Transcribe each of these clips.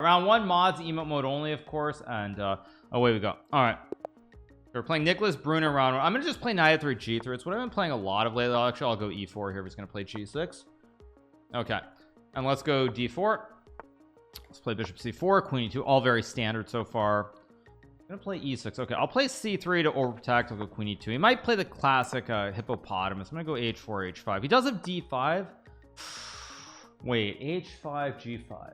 Round 1 mods, emote mode only, of course. And away we go. All right, we're playing Nicholas Bruner round 1. I'm gonna just play knight f3 g3. It's what I've been playing a lot of lately. Actually, I'll go e4 here if he's gonna play g6. Okay, and let's go d4. Let's play bishop c4, queen e2, all very standard so far. I'm gonna play e6. Okay, I'll play c3 to overprotect. I'll go queen e2. He might play the classic hippopotamus. I'm gonna go h4 h5. He does have d5. Wait, h5 g5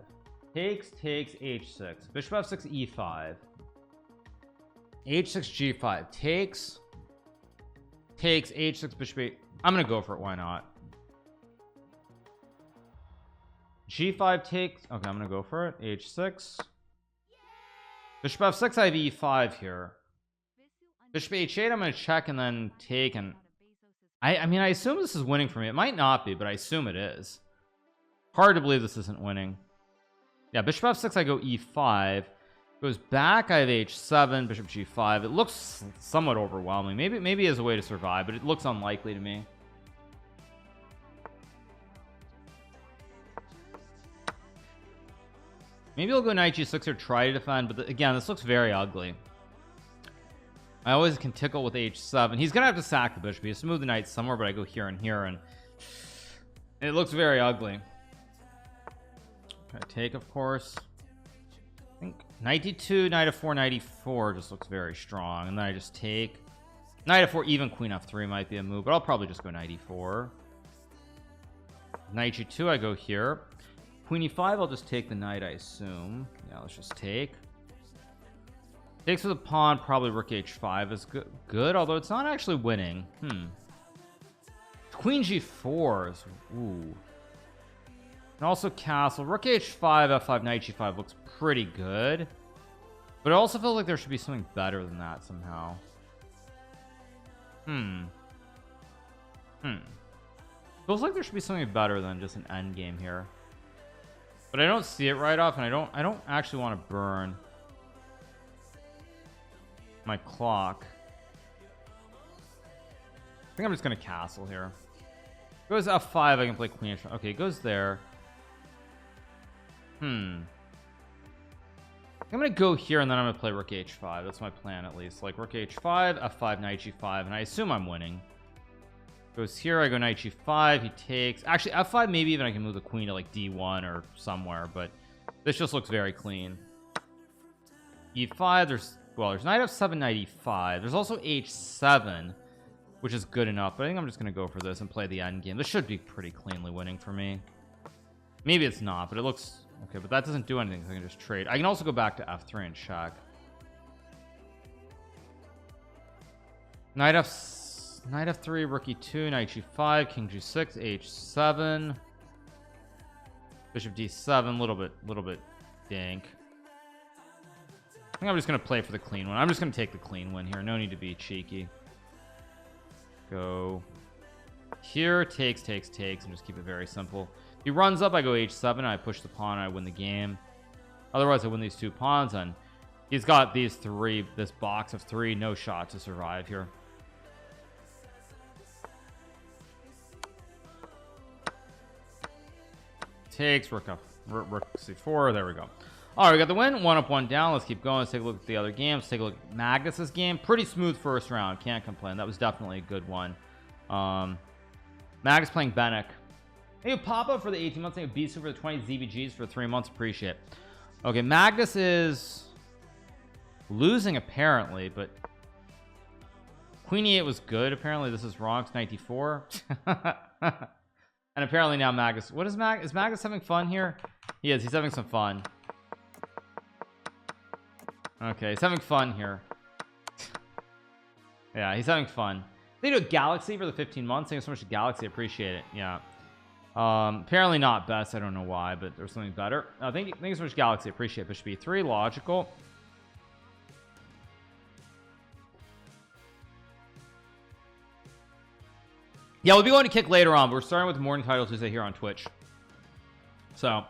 takes h6, bishop f6 e5, h6 g5 takes h6 bishop 8. I'm gonna go for it. Why not? g5 takes. Okay, I'm gonna go for it. h6 bishop f6. I have e5 here. Bishop h8. I'm gonna check and then take, and I mean I assume this is winning for me. It might not be, but I assume it is. Hard to believe this isn't winning. Yeah, bishop f6. I go e5, goes back. I have h7, bishop g5. It looks somewhat overwhelming. Maybe as a way to survive, but it looks unlikely to me. Maybe I'll go knight g6 or try to defend, but again, this looks very ugly. I always can tickle with h7. He's gonna have to sack the bishop. He has to move the knight somewhere, but I go here and here, and it looks very ugly. Okay, take, of course. I think knight d2, knight f4, knight e4 just looks very strong, and then I just take. Knight f4, even queen f3 might be a move, but I'll probably just go knight e4. Knight g2, I go here. Queen e5, I'll just take the knight, I assume. Yeah, let's just take. Takes with a pawn, probably rook h5 is good, although it's not actually winning. Queen g4 is, ooh. And also castle. Rook h5, f5, knight g5 looks pretty good, but I also feel like there should be something better than that somehow. Feels like there should be something better than just an end game here, but I don't see it right off, and I don't actually want to burn my clock. I think I'm just gonna castle here. Goes f5. I can play queen h5. Okay, it goes there. I'm gonna go here, and then I'm gonna play rook h5. That's my plan, at least. Like rook h5, f5, knight g5, and I assume I'm winning. Goes here. I go knight g5. He takes. Actually, f5. Maybe even I can move the queen to like d1 or somewhere, but this just looks very clean. e5. There's knight f7, knight e5. There's also h7, which is good enough, but I think I'm just gonna go for this and play the end game. This should be pretty cleanly winning for me. Maybe it's not, but it looks okay. But that doesn't do anything, so I can just trade. I can also go back to f3 and check. Knight f3, rook e2, knight g5, king g6, h7, bishop d7. Little bit dank. I think I'm just gonna play for the clean one. I'm just gonna take the clean win here. No need to be cheeky. Go here. Takes, and just keep it very simple. He runs up. I go h7. I push the pawn. I win the game. Otherwise, I win these 2 pawns, and he's got these 3. This box of 3. No shot to survive here. Takes. Rook c4. There we go. All right, we got the win. 1 up, 1 down. Let's keep going. Let's take a look at the other games. Let's take a look at Magnus's game. Pretty smooth first round. Can't complain. That was definitely a good one. Magnus playing Benek. Hey, pop up for the 18 months. Thank you, Bisu for the 20 ZBGs for 3 months. Appreciate it. Okay, Magnus is losing apparently, but Queen e8 was good. Apparently, this is wrong. It's knight d4. And apparently now Magnus. What is Magnus? Is Magnus having fun here? He is. He's having some fun. Okay, he's having fun here. Yeah, he's having fun. They do a Galaxy for the 15 months. Thank you so much to Galaxy. Appreciate it. Yeah. Apparently not best. I don't know why, but there's something better. Thank you so much, Galaxy. Appreciate it. Bishop e3. Logical. Yeah, we'll be going to kick later on, but we're starting with the morning title Tuesday here on Twitch. So,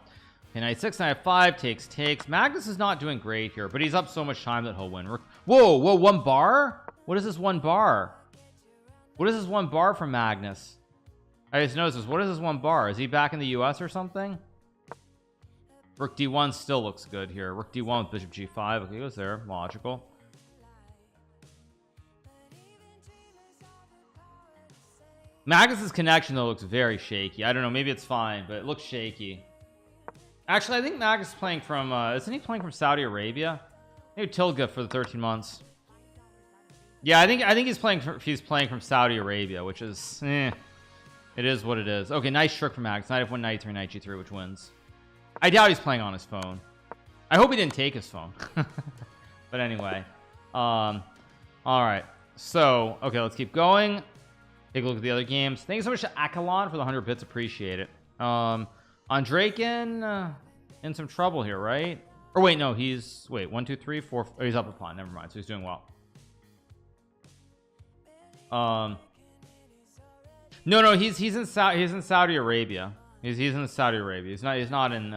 okay, knight 6, knight 5, takes. Magnus is not doing great here, but he's up so much time that he'll win. Whoa, 1 bar? What is this 1 bar? What is this 1 bar from Magnus? I just noticed this. What is this 1 bar? Is he back in the US or something? Rook d1 still looks good here. Rook d1 with bishop g5. Okay, goes there. Logical. Magnus's connection though looks very shaky. I don't know, maybe it's fine, but it looks shaky. Actually, I think Magnus is playing from isn't he playing from Saudi Arabia? Maybe Tilga for the 13 months. Yeah, I think he's playing from Saudi Arabia, which is it is what it is. Okay, nice trick from Magnus. Knight f1, knight e3, knight g3, which wins. I doubt he's playing on his phone. I hope he didn't take his phone. But anyway, all right, so okay, let's keep going. Take a look at the other games. Thank you so much to Akalon for the 100 bits. Appreciate it. Andraken in some trouble here, right? Or wait, no, he's 1 2 3 4 oh, he's up a pawn. Never mind. So he's doing well. No, he's in Saudi Arabia. He's in Saudi Arabia. He's not in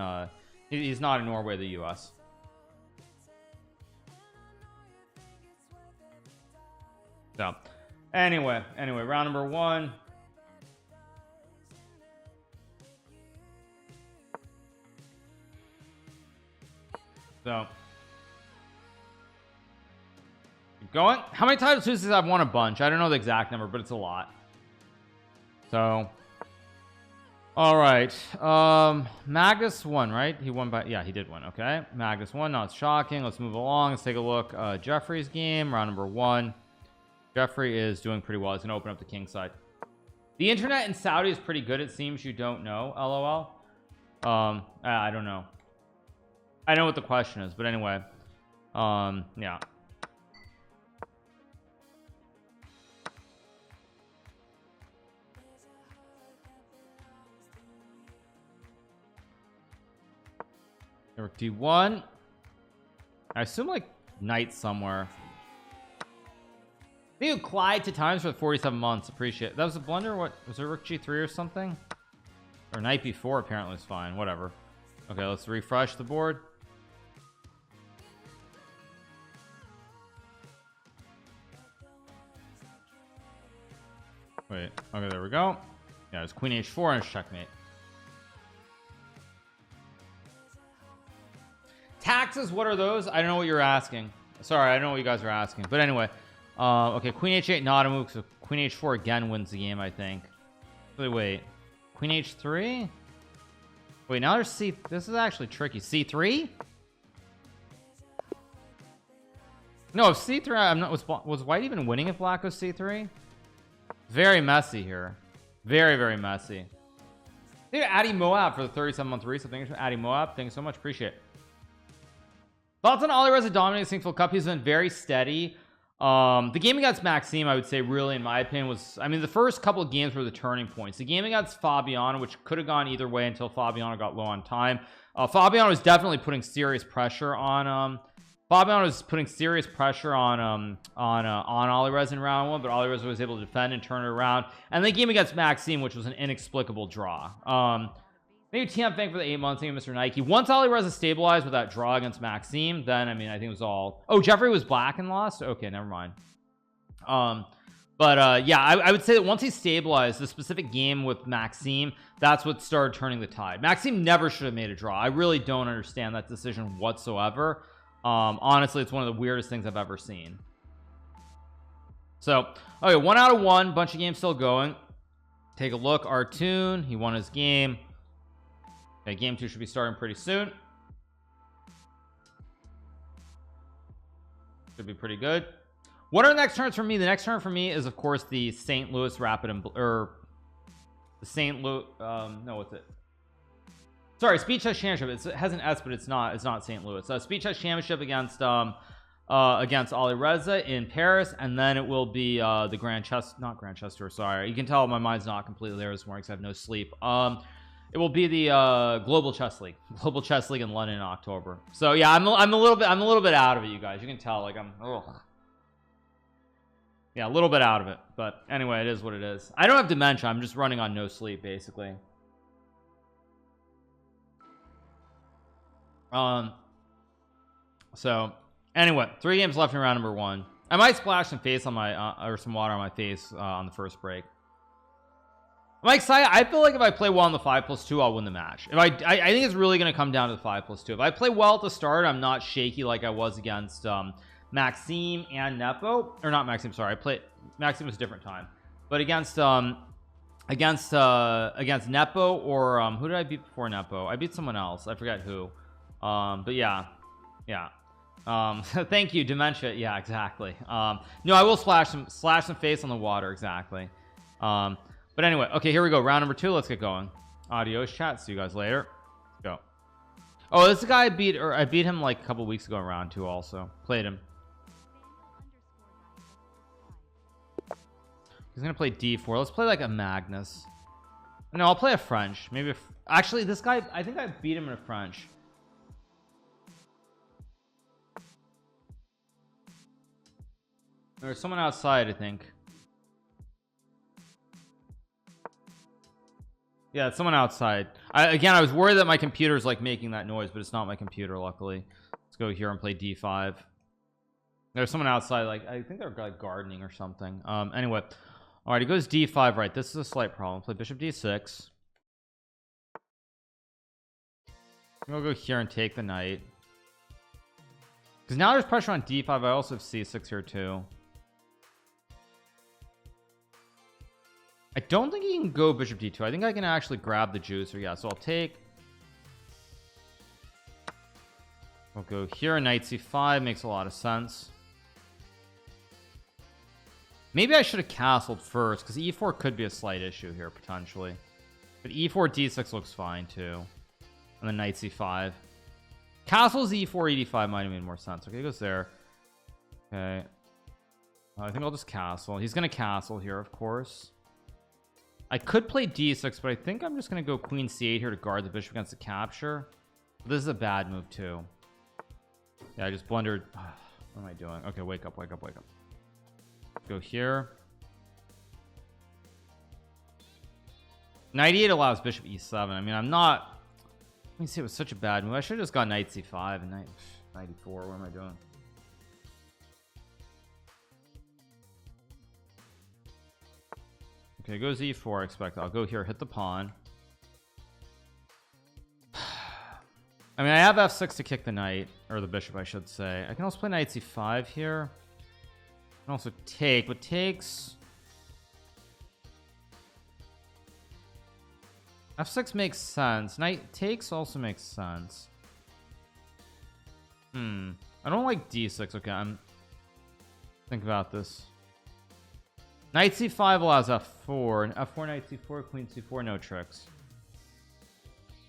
Norway, the US. So anyway, round number 1. So keep going. How many titles Tuesdays? I've won a bunch. I don't know the exact number, but it's a lot. So all right, Magnus won, right? He won by, yeah, he did win. Okay, Magnus won. Not shocking. Let's move along. Let's take a look. Jeffrey's game, round number 1. Jeffrey is doing pretty well. He's gonna open up the king side. The internet in Saudi is pretty good, it seems. You don't know, lol. I don't know. I know what the question is, but anyway, yeah. Rook d1. I assume like knight somewhere. Thank you, Clyde, to times for the 47 months. Appreciate it. That was a blunder. What was there? Rook g3 or something, or knight b4 apparently is fine. Whatever. Okay, let's refresh the board. Wait, okay, there we go. Yeah, it's queen h4 and it's checkmate. Taxes, what are those? I don't know what you're asking. Sorry, I don't know what you guys are asking, but anyway, okay, queen h8 not a move, so queen h4 again wins the game, I think. Wait, queen h3. Wait, now there's c. This is actually tricky. c3. No, if c3, I'm not. Was white even winning if black was c3? Very messy here. Very messy. Thank you, Addy Moab, for the 37-month resub. Thank you, Addy Moab. Thank you so much. Appreciate it. Thoughts on Alireza dominating Singapore Cup? He's been very steady. The game against Maxime, I would say, really, in my opinion, was, I mean, the first couple of games were the turning points. The game against Fabiano, which could have gone either way until Fabiano got low on time. Fabiano was definitely putting serious pressure on Alireza in round 1, but Alireza was able to defend and turn it around. And the game against Maxime, which was an inexplicable draw. Maybe TM thank for the 8 months. Thank you, Mr. Nike. Once Alireza stabilized with that draw against Maxime, then I mean, I think it was all. Oh, Jeffrey was black and lost. Okay, never mind. Yeah, I would say that once he stabilized the specific game with Maxime, that's what started turning the tide. Maxime never should have made a draw. I really don't understand that decision whatsoever. Honestly, it's one of the weirdest things I've ever seen. So okay, 1 out of 1, bunch of games still going. Take a look. Artoon, he won his game. Okay, game 2 should be starting pretty soon. Should be pretty good. What are the next turns for me? The next turn for me is, of course, the St. Louis Rapid and the St. Louis no, what's it? Sorry, Speed Chess Championship. It has an S, but it's not St. Louis. Speed Chess Championship against Alireza in Paris, and then it will be the Grand Chester. Sorry, you can tell my mind's not completely there this morning because I have no sleep. It will be the Global Chess League in London in October. So yeah, I'm a little bit out of it, you guys. You can tell, like, yeah, a little bit out of it, but anyway, it is what it is. I don't have dementia. I'm just running on no sleep, basically. So anyway, 3 games left in round number 1. I might splash some face on my or some water on my face on the first break. I'm excited. I feel like if I play well on the 5+2, I'll win the match. If I think it's really going to come down to the 5+2. If I play well at the start, I'm not shaky like I was against Maxime and Nepo, or not Maxime, sorry. Maxime was a different time, but against Nepo, or who did I beat before Nepo? I beat someone else, I forget who. But yeah. Thank you, Dementia. Yeah, exactly. No, I will slash some face on the water, exactly. But anyway, okay, here we go, round number 2. Let's get going. Adios, chat. See you guys later. Let's go. Oh, this is the guy I beat him like a couple weeks ago in round 2. Also played him. He's gonna play d4. Let's play like a Magnus. No, I'll play a French. Maybe actually this guy, I think I beat him in a French. There's someone outside, I think. Yeah, it's someone outside. Again, I was worried that my computer's like making that noise, but it's not my computer, luckily. Let's go here and play d5. There's someone outside, like I think they're like gardening or something. Anyway, all right, he goes d5. Right, this is a slight problem. Play bishop d6. We'll go here and take the knight, because now there's pressure on d5. I also have c6 here too. I don't think he can go bishop d2. I think I can actually grab the juicer. Yeah, so I'll take. We'll go here. Knight c5 makes a lot of sense. Maybe I should have castled first, because e4 could be a slight issue here potentially. But e4 d6 looks fine too. And then knight c5. Castles e4 e5 might have made more sense. Okay, he goes there. Okay. I think I'll just castle. He's gonna castle here, of course. I could play d6, but I think I'm just going to go queen c8 here to guard the bishop against the capture. This is a bad move too. Yeah, I just blundered. What am I doing? Okay, wake up. Go here. Knight e8 allows bishop e7. I mean, I'm not. Let me see. It was such a bad move. I should have just gone knight c5 and knight e4. What am I doing? Okay, goes e4. I expect I'll go here, hit the pawn. I mean, I have f6 to kick the knight, or the bishop, I should say. I can also play knight c5 here. I can also take, but takes. f6 makes sense. Knight takes also makes sense. I don't like d6. Okay, think about this. Knight c5 allows f4, and f4, knight c4, queen c4, no tricks.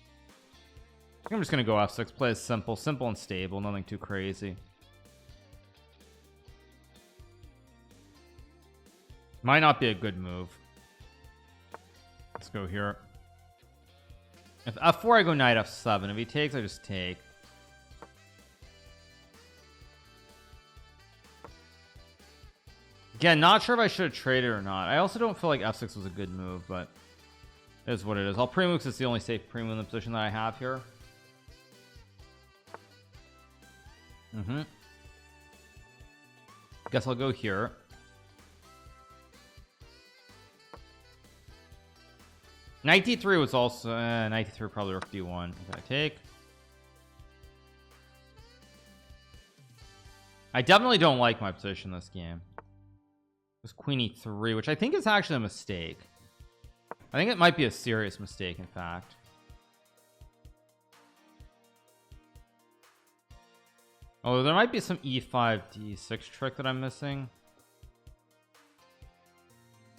I think I'm just gonna go f6, play it simple and stable, nothing too crazy. Might not be a good move. Let's go here. If f4, I go knight f7. If he takes, I just take. Again, not sure if I should have traded or not. I also don't feel like f6 was a good move, but it is what it is. I'll pre-move because it's the only safe pre-move in the position that I have here. Guess I'll go here. Knight d3 was also knight d3, probably rook d1. Okay, I take. I definitely don't like my position this game. It was queen e3, which I think is actually a mistake. I think it might be a serious mistake, in fact. Oh, there might be some e5 d6 trick that I'm missing,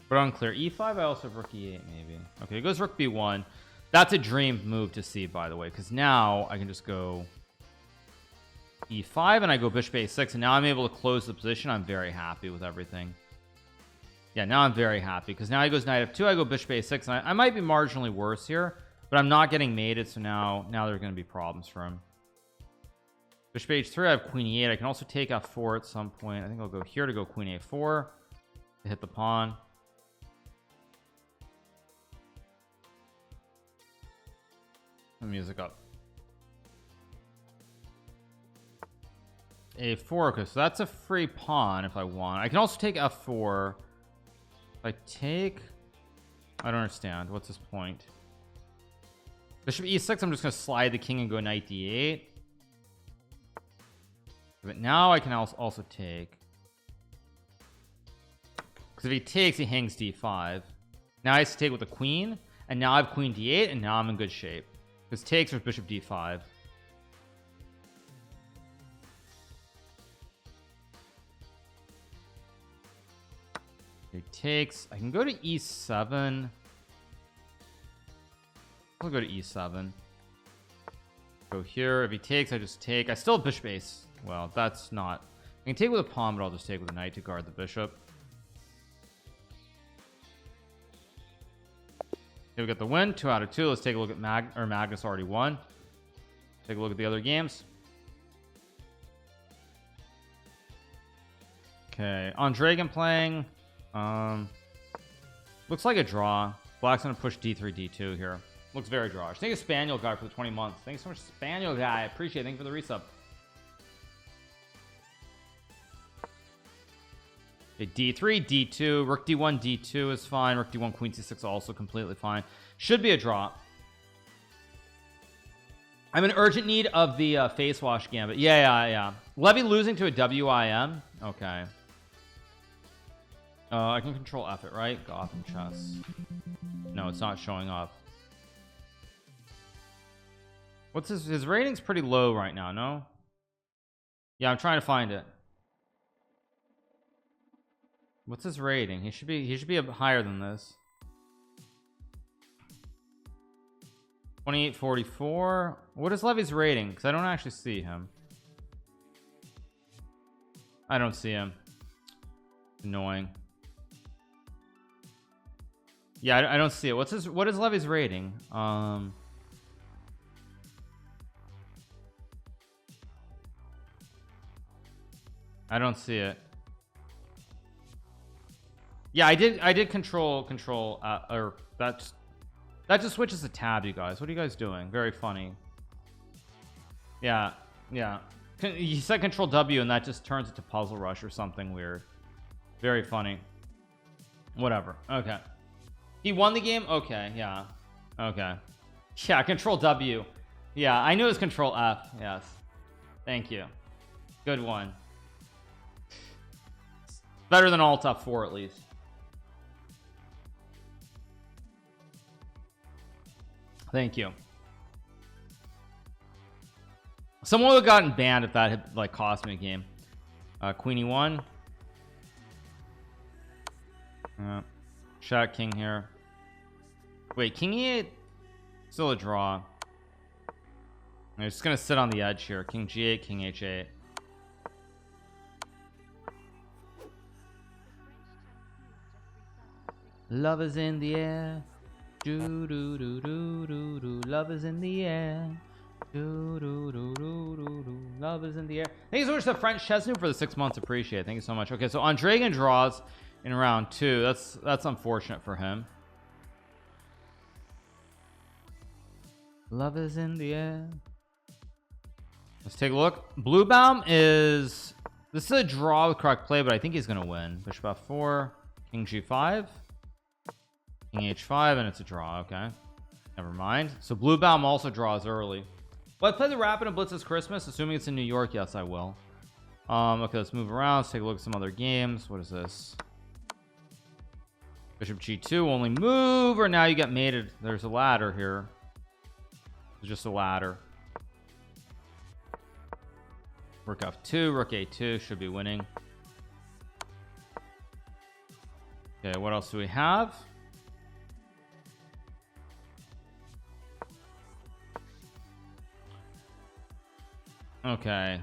but unclear. e5, I also have rook e8 maybe. Okay, it goes rook b1. That's a dream move to see, by the way, because now I can just go e5 and I go bishop a6, and now I'm able to close the position. I'm very happy with everything. Yeah, now I'm very happy because now he goes knight f2, I go bishop a6, and I might be marginally worse here, but I'm not getting mated, so now there's going to be problems for him. Bishop h3, I have queen e8. I can also take f4 at some point. I think I'll go here to go queen a4 to hit the pawn. The music up. a4. Okay, so that's a free pawn if I want. I can also take f4. If I take, I don't understand. What's his point? Bishop e6. I'm just gonna slide the king and go knight d8. But now I can also take, because if he takes, he hangs d5. Now I have to take with the queen, and now I have queen d8, and now I'm in good shape. Because takes with bishop d5. He takes. I can go to e7. I'll go to e7. Go here. If he takes, I just take. I still have bishop ace. Well, that's not. I can take with a pawn, but I'll just take with a knight to guard the bishop. Okay, we got the win. 2 out of 2. Let's take a look at Magnus already won. Take a look at the other games. Okay, on Dragon playing. Looks like a draw. Black's gonna push d3, d2 here. Looks very drawish. Thank you, Spaniel guy, for the 20 months. Thanks so much, Spaniel guy. I appreciate it. Thank you for the resub. Okay, d3, d2, rook d1, d2 is fine. Rook d1, queen c6 also completely fine. Should be a draw. I'm in urgent need of the face wash gambit. Yeah. Levy losing to a WIM. Okay. I can control F it, right? Gotham chess. No, it's not showing up. What's his rating's pretty low right now, no? Yeah, I'm trying to find it. What's his rating? He should be higher than this. 2844. What is Levy's rating? Because I don't actually see him. I don't see him. Annoying. Yeah, I don't see it. What is Levy's rating? I don't see it. Yeah, I did control or that just switches the tab, you guys. What are you guys doing? Very funny. Yeah. You said control W and that just turns it to Puzzle Rush or something weird. Very funny. Whatever. Okay. He won the game? Okay, yeah. Okay. Yeah, control W. Yeah, I knew it was control F. Yes. Thank you. Good one. Better than Alt F4 at least. Thank you. Someone would have gotten banned if that had like cost me a game. Queen e1. Shot king here. Wait, king e8. Still a draw. I'm just gonna sit on the edge here. King g8, king h8. Love is in the air. Do do do do do do. Love is in the air. Do do do do do do. Love is in the air. Thank you so much to French Chesnu for the 6 months. Appreciate it. Thank you so much. Okay, so on Dragon draws in round 2. That's unfortunate for him. Love is in the air. Let's take a look. Bluebaum is, this is a draw with correct play, but I think he's gonna win. Bishop f4, king g5, king h5, and it's a draw. Okay, never mind. So Bluebaum also draws early. Will I play the Rapid and Blitz this Christmas? Assuming it's in New York, yes, I will. Okay, let's move around. Let's take a look at some other games. What is this? Bishop g2, only move, or now you get mated. There's a ladder here. It's just a ladder. Rook f2, rook a2 should be winning. Okay, what else do we have? Okay.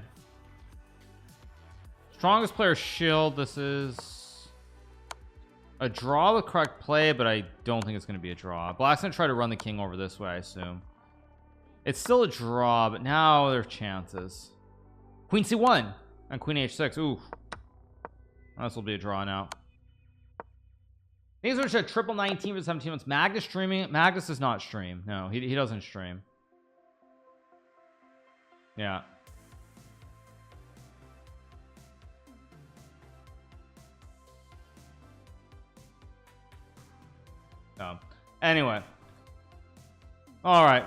Strongest player shield. This is a draw with correct play, but I don't think it's going to be a draw. Black's going to try to run the king over this way, I assume. It's still a draw, but now there are chances. Queen c1 and queen h6. Ooh, this will be a draw now. These are triple 19 for 17 months. Magnus streaming. Magnus does not stream. No, he doesn't stream. Yeah. So anyway, all right.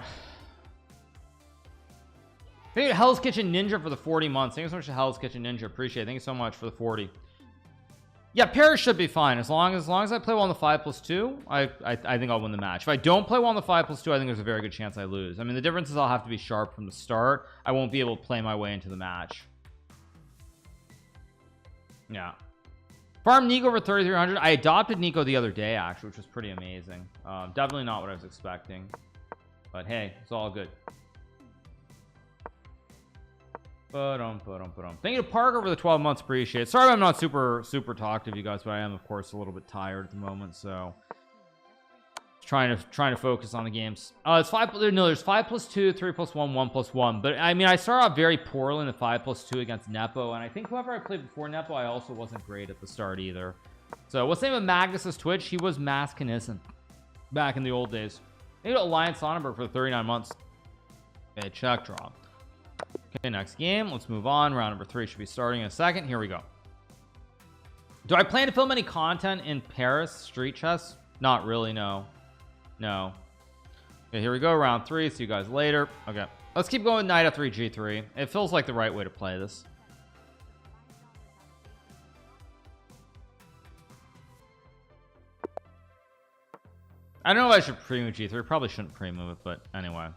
Thank you to Hell's Kitchen Ninja for the 40 months. Thank you so much to Hell's Kitchen Ninja. Appreciate it. Thank you so much for the 40. Yeah, Paris should be fine as long as I play well on the 5+2. I think I'll win the match. If I don't play well on the 5+2, I think there's a very good chance I lose. I mean, the difference is I'll have to be sharp from the start. I won't be able to play my way into the match. Yeah. Farm Nico for 3,300. I adopted Nico the other day actually, which was pretty amazing. Definitely not what I was expecting, but hey, it's all good. Thank you to Parker for the 12 months. Appreciate it. Sorry I'm not super talkative, you guys, but I am of course a little bit tired at the moment, so trying to focus on the games. It's 5. No, there's 5+2, 3+1, 1+1. But I mean, I started off very poorly in the 5+2 against Nepo, and I think whoever I played before Nepo, I also wasn't great at the start either. So what's the name of Magnus's Twitch? He was Maskinissen back in the old days. Thank you to Alliance Sonnenberg for the 39 months. Okay, check draw. Okay, next game. Let's move on. Round number 3 should be starting in a second. Here we go. Do I plan to film any content in Paris Street Chess? Not really, no. Okay, here we go. Round 3. See you guys later. Okay, let's keep going. Knight F3 G3. It feels like the right way to play this. I don't know if I should pre-move G3. Probably shouldn't pre-move it, but anyway.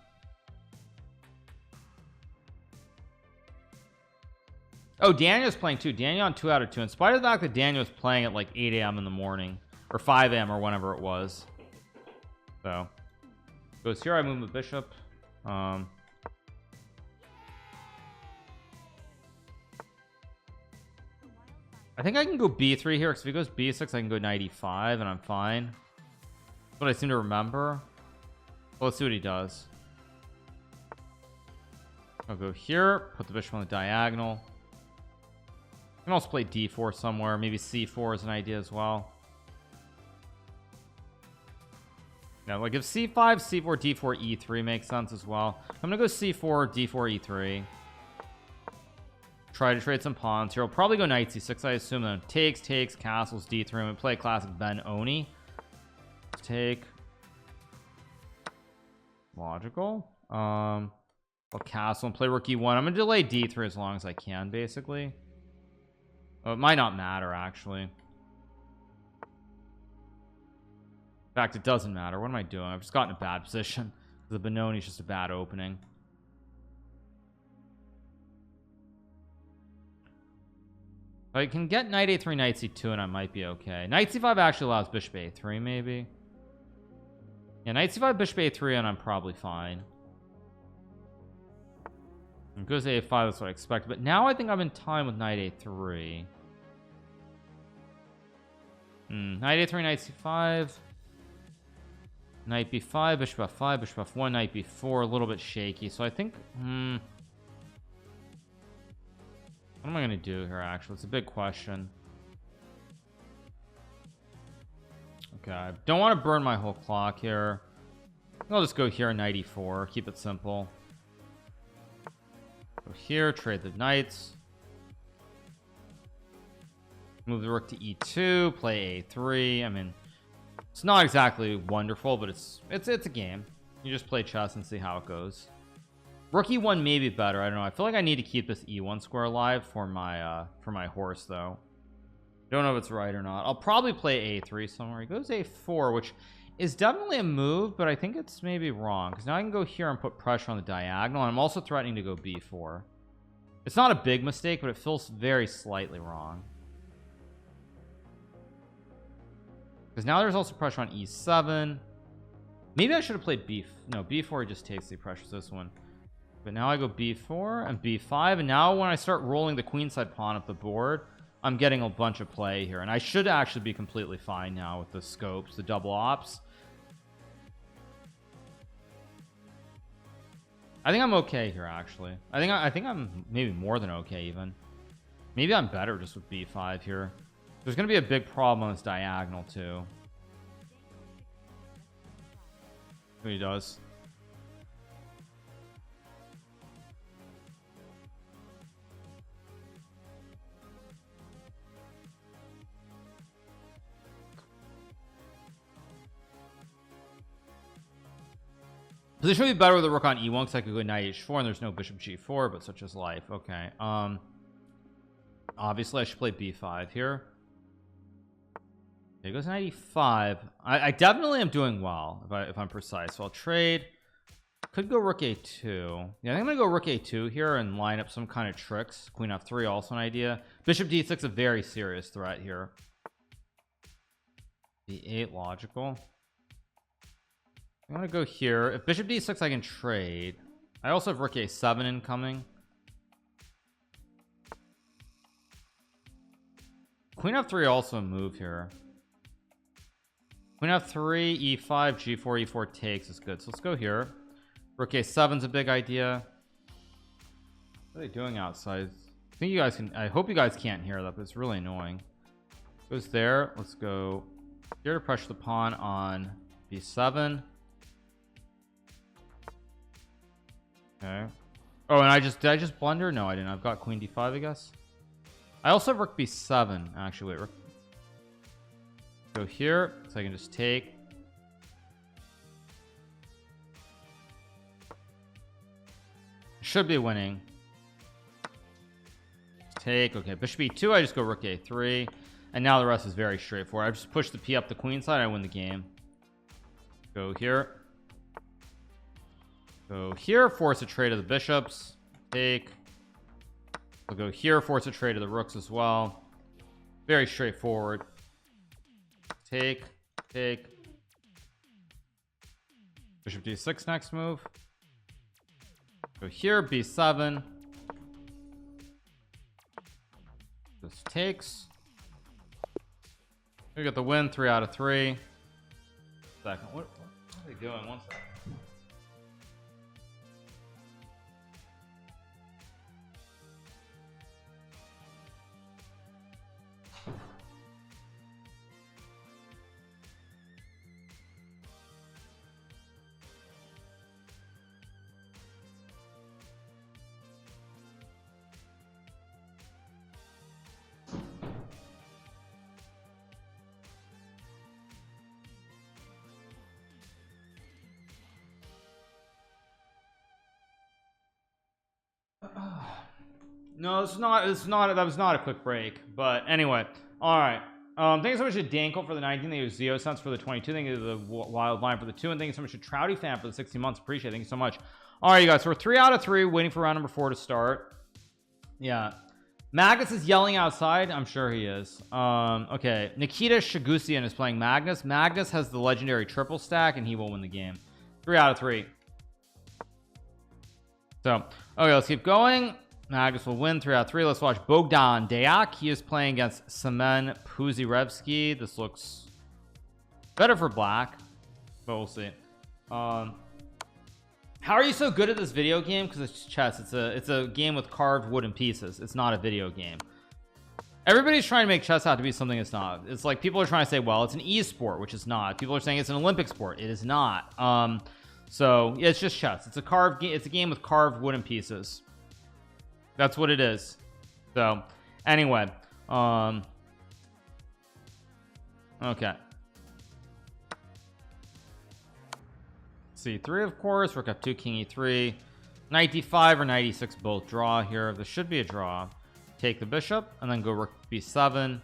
Oh, Daniel's playing too. Daniel on 2 out of 2. In spite of the fact that Daniel was playing at like 8 a.m. in the morning, or 5 a.m. or whenever it was. So goes here. I move the bishop. I think I can go b3 here, because if he goes b6 I can go knight e5 and I'm fine. That's what I seem to remember. Well, let's see what he does. I'll go here, put the bishop on the diagonal. I can also play d4 somewhere. Maybe c4 is an idea as well. Yeah, like if c5, c4, d4, e3 makes sense as well. I'm gonna go c4, d4, e3. Try to trade some pawns here. I'll probably go knight c6, I assume. Then takes, castles, d3. We play classic Ben Oni. Take. Logical. I'll castle and play rook e1. I'm gonna delay d3 as long as I can, basically. Oh, it might not matter, actually. In fact, it doesn't matter. What am I doing? I've just gotten a bad position. The Benoni is just a bad opening. I can get knight a3, knight c2, and I might be okay. Knight c5 actually allows bishop a3, maybe. Yeah, knight c5, bishop a3, and I'm probably fine. It goes a5, that's what I expected. But now I think I'm in time with knight a3. Knight a3, knight c5. Knight b5, bishop f5, bishop f1, knight b4. A little bit shaky. So I think... What am I going to do here, actually? It's a big question. Okay, I don't want to burn my whole clock here. I'll just go here, knight e4. Keep it simple. Go here, trade the knights. Move the rook to e2, play a3. I mean, it's not exactly wonderful, but it's a game. You just play chess and see how it goes. Rook e1 may be better. I don't know. I feel like I need to keep this e1 square alive for my horse, though. Don't know if it's right or not. I'll probably play a3 somewhere. He goes a4, which is definitely a move, but I think it's maybe wrong, because now I can go here and put pressure on the diagonal, and I'm also threatening to go b4. It's not a big mistake, but it feels very slightly wrong, because now there's also pressure on e7. Maybe I should have played b4 just takes the pressure. This one, but now I go b4 and b5, and now when I start rolling the queenside pawn up the board, I'm getting a bunch of play here, and I should actually be completely fine now with the scopes, the double ops. I think I'm okay here, actually. I think I'm maybe more than okay, even. Maybe I'm better just with b5 here. There's going to be a big problem on this diagonal too. What he does. Position would be better with a rook on e1 because I could go knight h4 and there's no bishop g4, but such is life. Okay. Obviously I should play b5 here. It goes knight e5. I definitely am doing well if I'm precise. So I'll trade. Could go rook a2. Yeah, I think I'm gonna go rook a2 here and line up some kind of tricks. Queen f3 also an idea. Bishop d6 a very serious threat here. b8 logical. I'm gonna go here. If bishop d6 I can trade. I also have rook a7 incoming. Queen f3 also a move here. Queen f3 e5 g4 e4 takes is good, so let's go here. Rook a7's a big idea. What are they doing outside? I think you guys can, I hope you guys can't hear that, but it's really annoying. Goes there. Let's go here to pressure the pawn on b7. Okay. Oh, and did I just blunder? No, I didn't. I've got queen d5, I guess. I also have rook b7. Actually, wait. Go here, so I can just take. Should be winning. Take. Okay, bishop e2. I just go rook a3, and now the rest is very straightforward. I just push the p up the queen side. I win the game. Go here. Go here. Force a trade of the bishops. Take. I'll go here. Force a trade of the rooks as well. Very straightforward. Take. Bishop d6 next move. Go here, b7. This takes. We got the win, 3 out of 3. Second. What are they doing? One second. No, it's not that was not a quick break, but anyway. All right, thank you so much to Dankle for the 19. Thank you to Zeosense for the 22. Thank you to the Wild Line for the 2, and thank you so much to Trouty Fan for the 60 months. Appreciate it. Thank you so much. All right, you guys, so we're 3 out of 3 waiting for round number 4 to start. Yeah, Magnus is yelling outside. I'm sure he is. Okay, Nikita Shagusian is playing Magnus. Magnus has the legendary triple stack and he will win the game. 3 out of 3. So okay, let's keep going. Magnus will win 3 out of 3. Let's watch Bogdan Dayak. He is playing against Semen Puzirevsky. This looks better for black, but we'll see. How are you so good at this video game? Because it's chess. It's a game with carved wooden pieces. It's not a video game. Everybody's trying to make chess out to be something it's not. It's like people are trying to say, well, it's an e-sport, which is not. People are saying it's an Olympic sport. It is not. So yeah, it's just chess. It's a carved game. It's a game with carved wooden pieces. That's what it is. So anyway, okay, c3 of course. Rook f2, king e3, knight d5 or knight e6 both draw here. This should be a draw. Take the bishop and then go rook b7.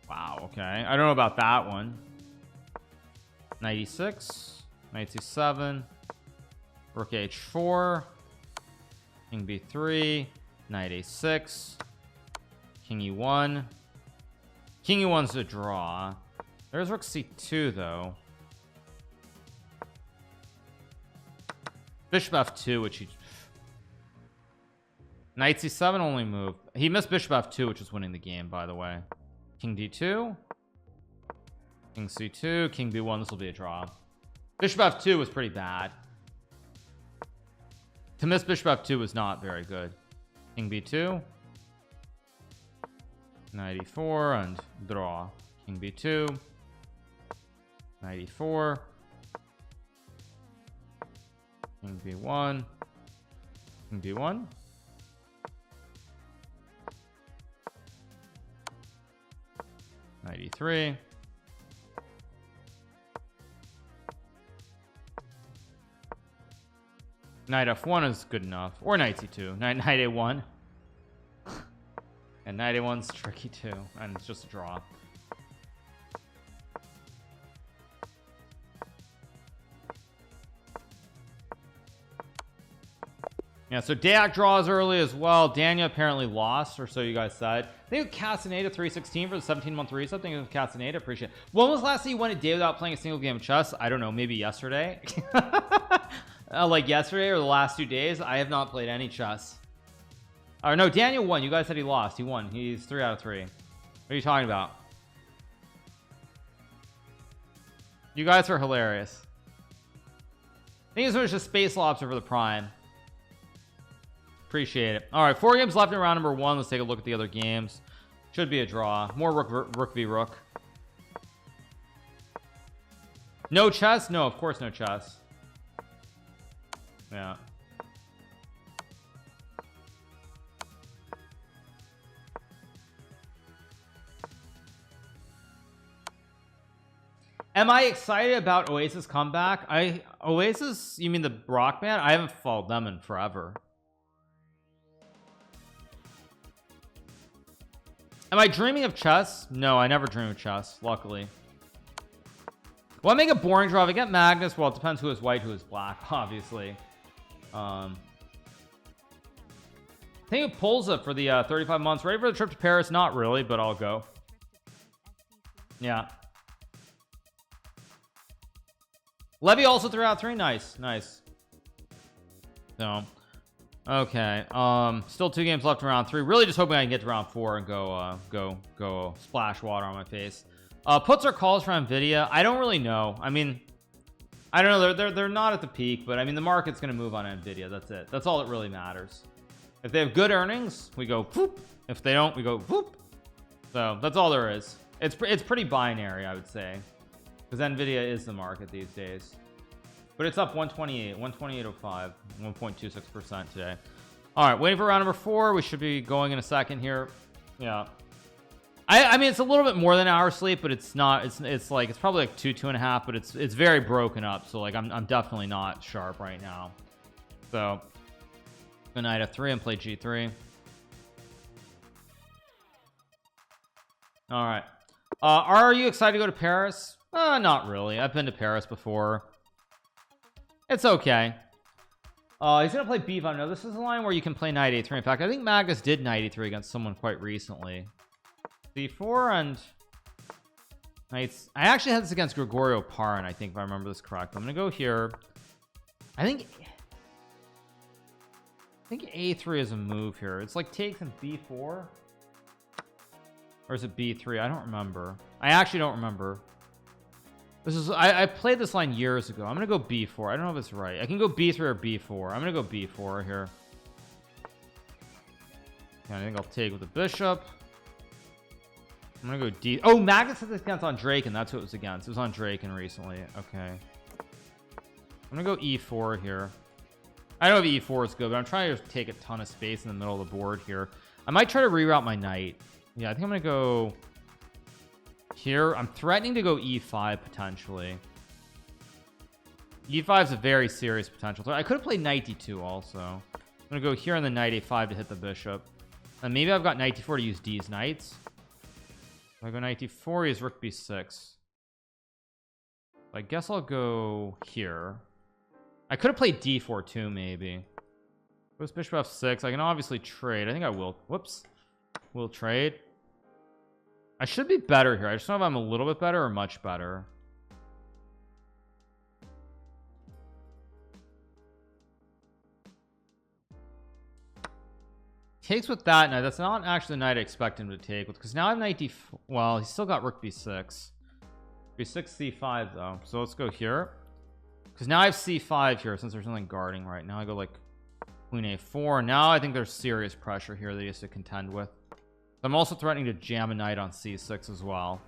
Wow, okay, I don't know about that one. Knight e6, knight c7, rook h4, king b3, knight a6, king e1. King e1's a draw. There's rook c2 though. Bishop f2, which he knight c7 only move. He missed bishop f2, which is winning the game, by the way. King d2, king c2, king b1. This will be a draw. Bishop f2 was pretty bad. To miss bishop f2 was not very good. King b2, knight e4 and draw. King b2, knight e4, king b1, king b1, knight e3, Knight f1 is good enough, or knight c2. Knight a1. And knight a1's tricky too, and it's just a draw. Yeah, so Dayak draws early as well. Daniel apparently lost, or so you guys said. I think Castaneda 316 for the 17-month reset. I think it was Castaneda. Appreciate it. When was the last time you went a day without playing a single game of chess? I don't know, maybe yesterday. Like yesterday or the last 2 days. I have not played any chess. Or no, Daniel won. You guys said he lost. He won. He's 3 out of 3. What are you talking about? You guys are hilarious. I think this was just Space Lobster for the Prime. Appreciate it. All right, 4 games left in round number 1. Let's take a look at the other games. Should be a draw. More rook v rook. No chess? No, of course no chess. Yeah. Am I excited about Oasis comeback? Oasis, you mean the rock band? I haven't followed them in forever. Am I dreaming of chess? No, I never dream of chess, luckily. Well, I make a boring draw. If I get Magnus, well, it depends who is white, who is black, obviously. I think it pulls it for the 35 months. Ready for the trip to Paris? Not really, but I'll go. Yeah. Levy also 3 out of 3. Nice. So okay, still 2 games left in round 3. Really just hoping I can get to round 4 and go splash water on my face. Puts or calls for Nvidia? I don't really know. I mean, I don't know. They're not at the peak, but I mean the market's going to move on Nvidia. That's it. That's all that really matters. If they have good earnings, we go whoop. If they don't, we go whoop. So that's all there is. It's pretty binary, I would say, because Nvidia is the market these days. But it's up 128.05, 1.26% today. All right, waiting for round number 4. We should be going in a second here. Yeah, I mean it's a little bit more than an hour sleep, but it's not. It's like it's probably like 2.5, but it's very broken up. So like I'm definitely not sharp right now. So good night f3 and play g3. All right. Are you excited to go to Paris? Not really. I've been to Paris before. It's okay. He's gonna play b5. No, this is a line where you can play knight a3. In fact, I think Magnus did knight e3 against someone quite recently. c4 and knights. I actually had this against Gregorio Parin, I think, if I remember this correct. I'm gonna go here. I think a3 is a move here. It's like takes and b4, or is it b3? I don't remember. I actually don't remember. This is I played this line years ago. I'm gonna go b4. I don't know if it's right. I can go b3 or b4. I'm gonna go b4 here. Okay, I think I'll take with the bishop. I'm gonna go d. Oh, Magnus had this against on Draken. That's what it was against. It was on Draken recently. Okay, I'm gonna go e4 here. I don't know if e4 is good, but I'm trying to take a ton of space in the middle of the board here. I might try to reroute my knight. Yeah, I think I'm gonna go here. I'm threatening to go e5 potentially. e5 is a very serious potential threat. I could have played knight d2 also. I'm gonna go here on the knight a5 to hit the bishop, and maybe I've got knight d4 to use D's knights. If I go knight d4, he has rook b6. I guess I'll go here. I could have played d4 too, maybe. Goes bishop f6. I can obviously trade. I think I will. Whoops. We'll trade. I should be better here. I just don't know if I'm a little bit better or much better. Takes with that. Now that's not actually the knight I expect him to take with, because now I have knight d4. Well, he's still got rook b6. b6 c5 though. So let's go here, because now I have c5 here since there's nothing guarding right now. I go like queen a4. Now I think there's serious pressure here that he has to contend with. I'm also threatening to jam a knight on c6 as well,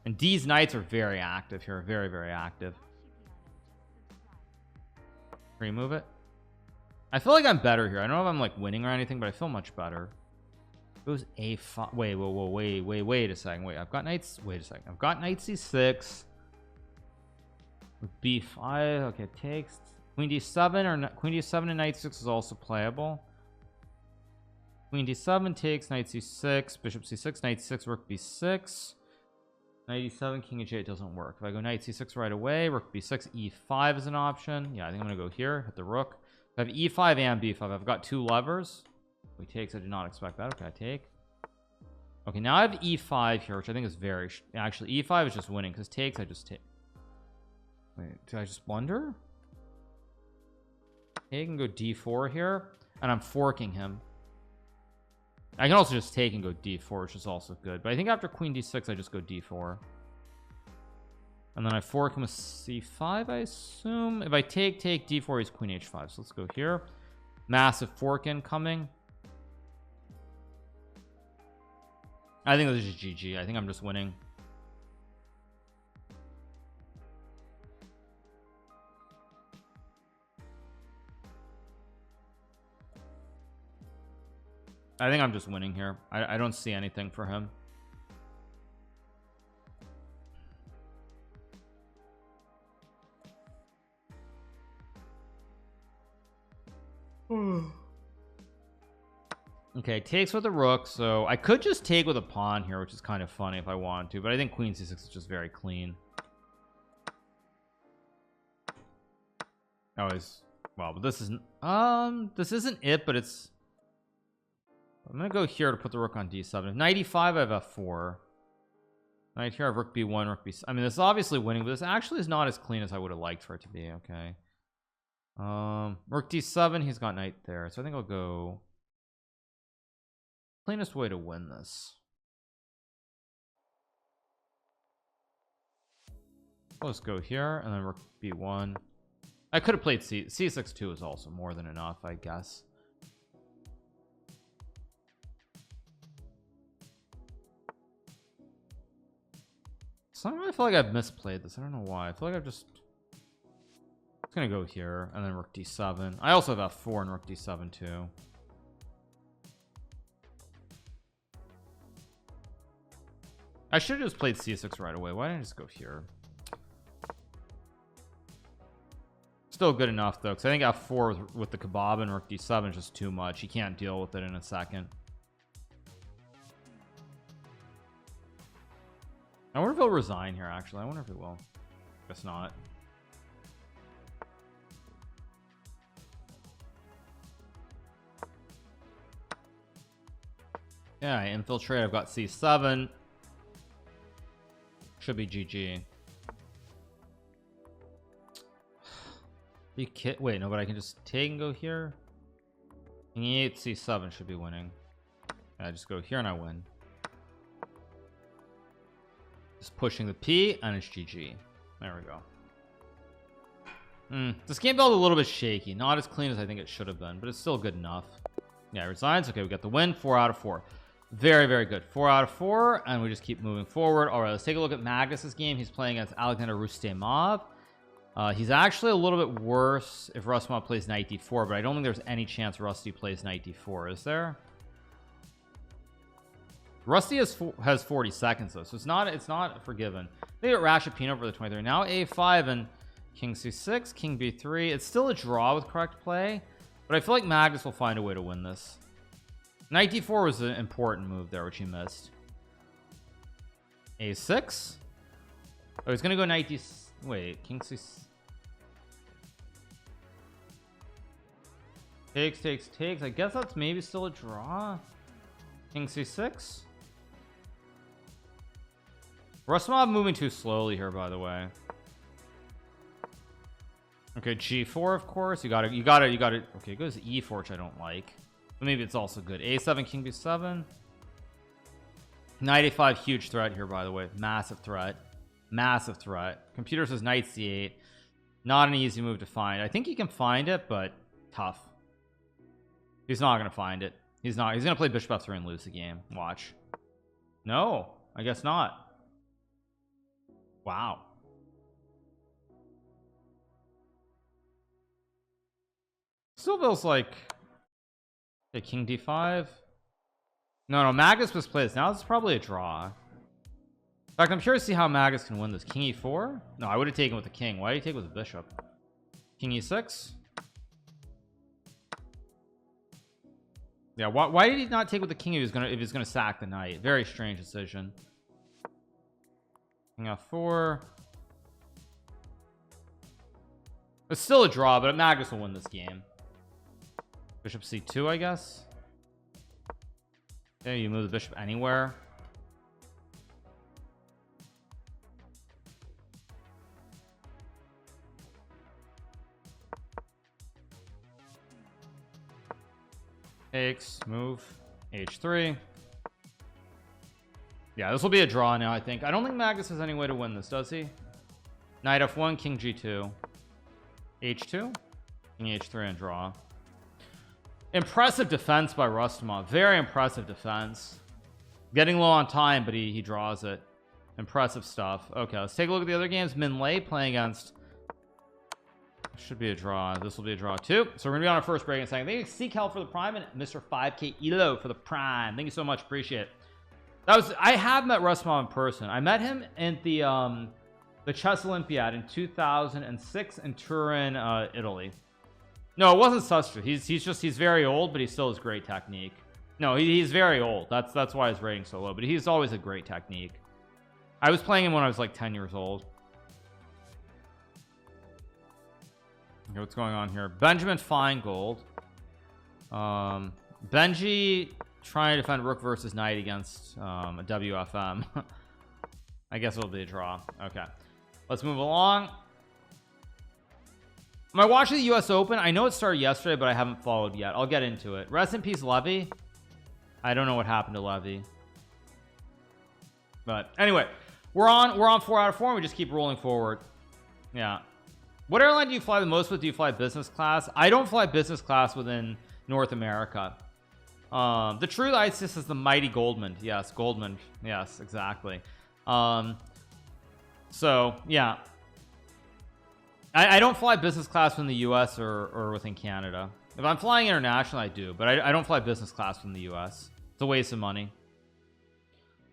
and D's knights are very active here, very active. Remove it. I feel like I'm better here. I don't know if I'm like winning or anything, but I feel much better. It goes a5. Wait a second. Wait, I've got knights. Wait a second. I've got knight c6 b5. Okay, takes. Queen d7 or queen d7 and knight 6 is also playable. Queen d7 takes, knight c6, bishop c6, knight c6, rook b6, knight e7, king h8 doesn't work. If I go knight c6 right away, rook b6, e5 is an option. Yeah, I think I'm gonna go here, hit the rook. If I have e5 and b5, I've got two levers. He takes, I did not expect that. Okay, I take. Okay, now I have e5 here, which I think is very actually e5 is just winning because takes, I just take. Wait, did I just blunder? Take and go d4 here, and I'm forking him. I can also just take and go d4, which is also good, but I think after queen d6 I just go d4, and then I fork him with c5, I assume. If I take d4, he's queen h5, so let's go here. Massive fork incoming. I think this is GG. I think I'm just winning. I think I'm just winning here. I don't see anything for him. Okay, takes with a rook, so I could just take with a pawn here, which is kind of funny if I want to, but I think queen c6 is just very clean. Oh, well, but this isn't it, but it's, I'm gonna go here to put the rook on d7. Knight e5, I have f4. Knight here, I have rook b1, rook b6. I mean, this is obviously winning, but this actually is not as clean as I would have liked for it to be. Okay, rook d7, he's got knight there, so I think I'll go cleanest way to win this. Let's go here, and then rook b1. I could have played c6 too, is also more than enough, I guess. Somehow I feel like I've misplayed this. I don't know why. I feel like I've just gonna go here, and then rook d7. I also have f4 and rook d7 too. I should have just played c6 right away. Why didn't I just go here? Still good enough though, because I think f4 with the kebab and rook d7 is just too much. He can't deal with it in a second. I wonder if he'll resign here. Actually, I wonder if he will. Guess not. Yeah, I infiltrate. I've got c7. Should be GG. Wait, no, but I can just take and go here. King e8, c7 should be winning. Yeah, I just go here and I win. Just pushing the P, and it's GG. There we go. This game felt a little bit shaky. Not as clean as I think it should have been, but it's still good enough. Yeah, resigns. Okay, we got the win. 4 out of 4. Very, very good. 4 out of 4, and we just keep moving forward. All right, let's take a look at Magnus's game. He's playing against Alexander Rustemov. He's actually a little bit worse if Rustemov plays knight d4, but I don't think there's any chance Rusty plays knight d4, is there? Rusty has 40 seconds though, so it's not forgiven. They got Rashapino for the 23. Now a5 and king c6, king b3. It's still a draw with correct play, but I feel like Magnus will find a way to win this. Knight d4 was an important move there, which he missed. a6. Oh, he's gonna go knight d. Wait, king c. Takes. I guess that's maybe still a draw. King c6. Rustimov moving too slowly here, by the way. Okay, g4, of course. You got it. Okay, it goes e4, which I don't like, but maybe it's also good. a7, king b7. Knight a5, huge threat here, by the way. Massive threat. Massive threat. Computer says knight c8. Not an easy move to find. I think he can find it, but tough. He's not gonna find it. He's gonna play bishop f3 and lose the game. Watch. No, I guess not. Wow. Still feels like a king d5. No, Magnus misplays. Now this is probably a draw. In fact, I'm curious to see how Magnus can win this. King e4. No, I would have taken with the king. Why did he take with the bishop? King e6. Yeah, why did he not take with the king if he's gonna sack the knight? Very strange decision. King f4. It's still a draw, but Magnus will win this game. Bishop c2, I guess. Yeah, you move the bishop anywhere. Takes, move, h3. Yeah, this will be a draw now, I think. I don't think Magnus has any way to win this, does he? Knight f1, king g2, h2, king h3, and draw. Impressive defense by Rustamov. Very impressive defense. Getting low on time, but he draws it. Impressive stuff. Okay, let's take a look at the other games. Min Lei playing against... Should be a draw. This will be a draw too. So we're gonna be on our first break in a second. Thank you, Seek Hell for the Prime, and Mr. 5K Elo for the Prime. Thank you so much. Appreciate it. That was... I have met Rustamov in person. I met him at the Chess Olympiad in 2006 in Turin, Italy. No, it wasn't Suster. He's very old, but he still has great technique. No, he's very old. That's why his rating's so low, but he's always a great technique. I was playing him when I was like 10 years old. Okay, what's going on here? Benjamin Feingold. Benji trying to defend rook versus knight against a WFM. I guess it'll be a draw. Okay, let's move along. Am I watching the US Open? I know it started yesterday, but I haven't followed yet. I'll get into it. Rest in peace, Levy. I don't know what happened to Levy, but anyway, we're on 4 out of 4 and we just keep rolling forward. Yeah. What airline do you fly the most with? Do you fly business class? I don't fly business class within North America. The true ISIS is the mighty Goldman. Yes, Goldman. Yes, exactly. So yeah, I don't fly business class in the US or within Canada. If I'm flying international, I do, but I don't fly business class in the US. It's a waste of money.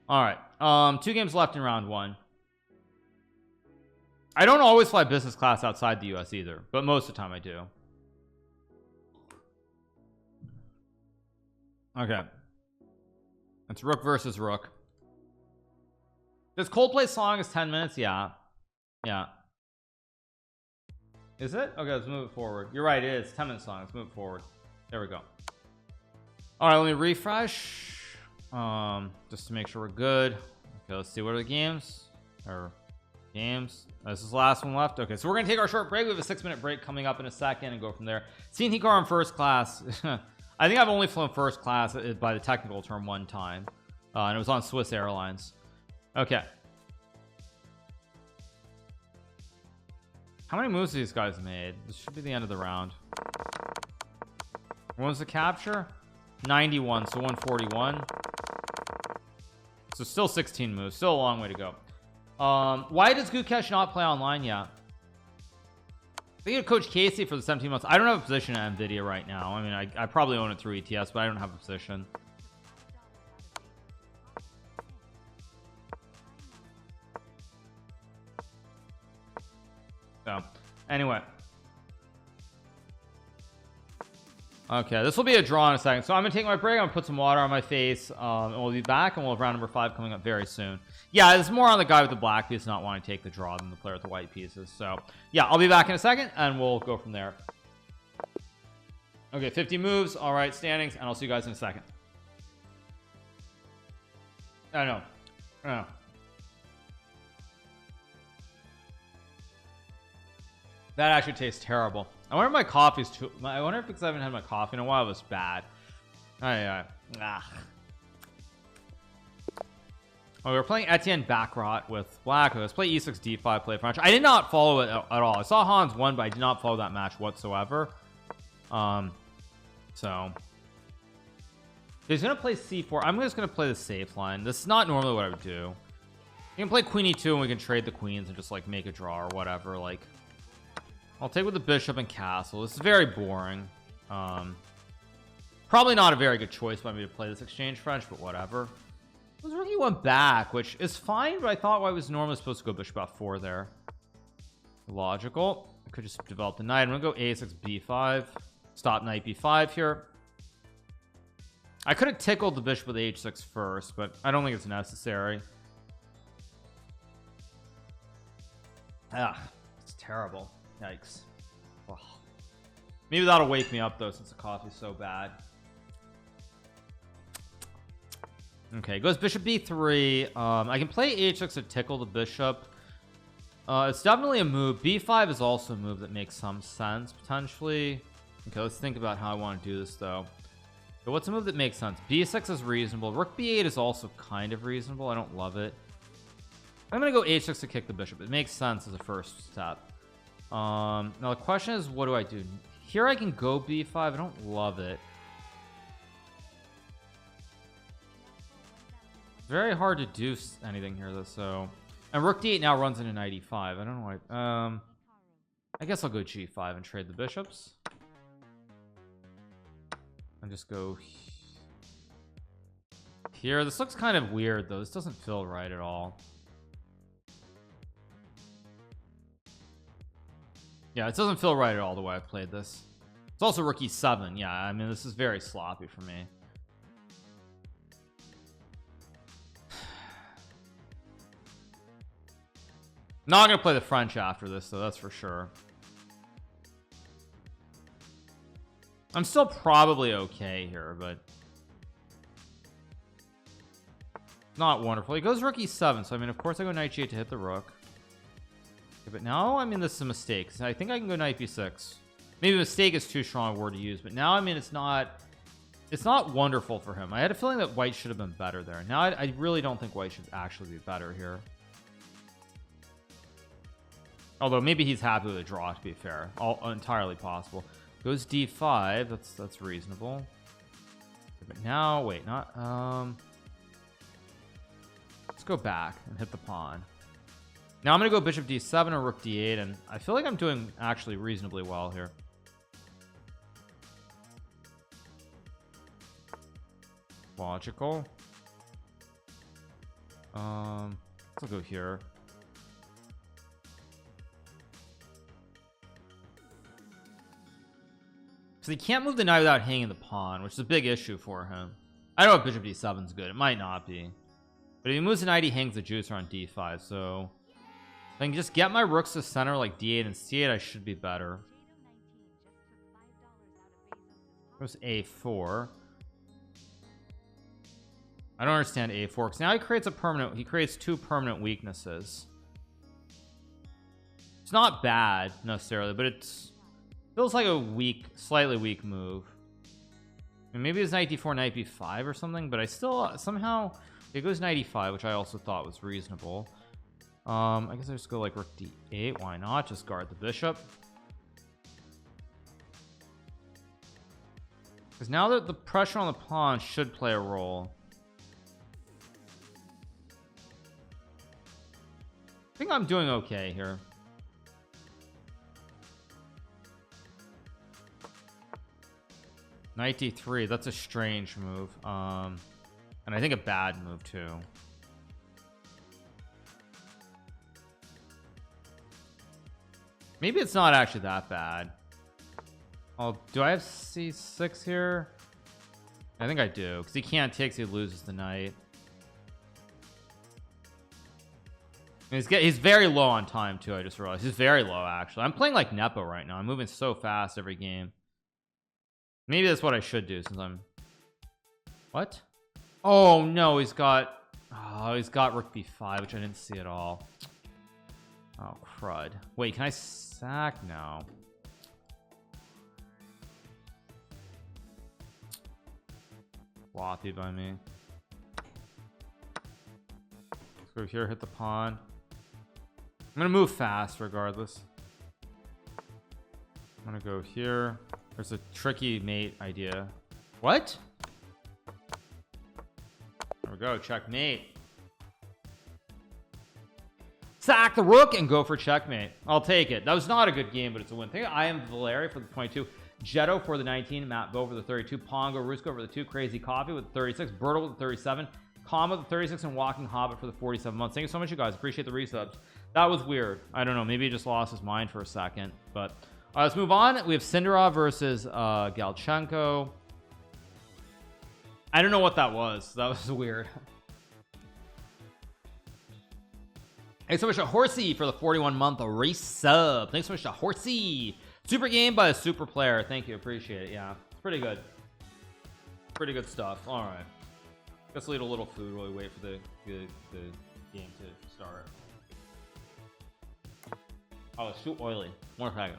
All right, 2 games left in round 1. I don't always fly business class outside the US either, but most of the time I do. Okay, it's rook versus rook. This Coldplay song is 10 minutes. Yeah, is it? Okay, let's move it forward. You're right, it is 10-minute song. Let's move it forward. There we go. All right, let me refresh just to make sure we're good. Okay, let's see, what are the games games. This is the last one left. Okay, so we're gonna take our short break. We have a 6-minute break coming up in a second and go from there. Seeing Hikaru in first class. I think I've only flown first class by the technical term 1 time, and it was on Swiss Airlines. Okay, how many moves these guys made? This should be the end of the round. When was the capture? 91, so 141. So still 16 moves, still a long way to go. Why does Gukesh not play online yet? I think Coach Casey for the 17 months. I don't have a position at Nvidia right now. I mean, I probably own it through ETS, but I don't have a position. So anyway, okay, this will be a draw in a second, so I'm gonna take my break. I'm gonna put some water on my face, and we'll be back, and we'll have round number 5 coming up very soon. Yeah, it's more on the guy with the black piece not wanting to take the draw than the player with the white pieces. So yeah, I'll be back in a second and we'll go from there. Okay, 50 moves. All right, standings, and I'll see you guys in a second. I know. That actually tastes terrible. I wonder if my coffee's too... I wonder if because I haven't had my coffee in a while, it was bad. Oh, we were playing Etienne Baccarat with black. Let's play e6 d5, play French. I did not follow it at all. I saw Hans won, but I did not follow that match whatsoever. So he's gonna play c4. I'm just gonna play the safe line. This is not normally what I would do. You can play queen e2 and we can trade the queens and just like make a draw or whatever. Like, I'll take with the bishop and castle. This is very boring. Probably not a very good choice by me to play this exchange French, but whatever. This rookie went back, which is fine, but I thought I was normally supposed to go bishop f4 there. Logical. I could just develop the knight. I'm gonna go a6 b5, stop knight b5 here. I could have tickled the bishop with h6 first, but I don't think it's necessary. It's terrible. Yikes. Ugh. Maybe that'll wake me up though, since the coffee's so bad. Okay, goes bishop b3. I can play h6 to tickle the bishop. It's definitely a move. b5 is also a move that makes some sense potentially. Okay, let's think about how I want to do this though. So what's a move that makes sense? b6 is reasonable. Rook b8 is also kind of reasonable. I don't love it. I'm gonna go h6 to kick the bishop. It makes sense as a first step. Now the question is, what do I do here? I can go b5. I don't love it. Very hard to do anything here though. So, and rook d8 now runs into knight e5. I don't know why. I guess I'll go g5 and trade the bishops and just go here. This looks kind of weird though. This doesn't feel right at all. Yeah, it doesn't feel right at all the way I've played this. It's also rook e7. Yeah, I mean, this is very sloppy for me. Not gonna play the French after this though, that's for sure. I'm still probably okay here, but not wonderful. He goes rook e7, so I mean, of course I go knight g8 to hit the rook. Okay, but now I mean, this is a mistake. I think I can go knight b6. Maybe mistake is too strong a word to use, but now I mean, it's not wonderful for him. I had a feeling that white should have been better there. Now I really don't think white should actually be better here. Although maybe he's happy with a draw, to be fair. All entirely possible. Goes d5. That's reasonable. But now, wait, not let's go back and hit the pawn. Now I'm gonna go bishop d7 or rook d8, and I feel like I'm doing actually reasonably well here. Logical. Let's go here. So he can't move the knight without hanging the pawn, which is a big issue for him. I don't know if bishop d7 is good. It might not be. But if he moves the knight, he hangs the juicer on d5. So if I can just get my rooks to center like d8 and c8, I should be better. Goes a4. I don't understand a4 because now he creates two permanent weaknesses. It's not bad necessarily, but it's feels like a slightly weak move. I mean, maybe it's knight d4 knight b5 or something, but I still somehow it goes knight e5, which I also thought was reasonable. I guess I just go like rook d8. Why not? Just guard the bishop. Because now that the pressure on the pawn should play a role. I think I'm doing okay here. Knight d3, that's a strange move. And I think a bad move too. Maybe it's not actually that bad. Oh, do I have c6 here? I think I do, because he can't take, so he loses the knight. And he's very low on time too. I just realized he's very low actually. I'm playing like Nepo right now. I'm moving so fast every game. Maybe that's what I should do since I'm what? Oh no, he's got rook b5, which I didn't see at all. Oh crud. Wait, can I sack now? Floppy by me. Let's go here, hit the pawn. I'm gonna move fast regardless. I'm gonna go here. There's a tricky mate idea. What? There we go, checkmate. Sack the rook and go for checkmate. I'll take it. That was not a good game, but it's a win. Thank you. I am Valeria for the 22, Jetto for the 19, Matt Bo for the 32, Pongo Rusko for the 2, Crazy Coffee with the 36, Bertle with the 37, Comet the 36 and Walking Hobbit for the 47 months. Thank you so much, you guys. Appreciate the resubs. That was weird. I don't know, maybe he just lost his mind for a second, but let's move on. We have Cinderov versus Galchenko. I don't know what that was. That was weird. Thanks so much to Horsey for the 41-month race sub. Thanks so much to Horsey. Super game by a super player. Thank you, appreciate it. Yeah, it's pretty good. Pretty good stuff. All right, let's eat a little food while we wait for the game to start. Oh, it's too oily. One second.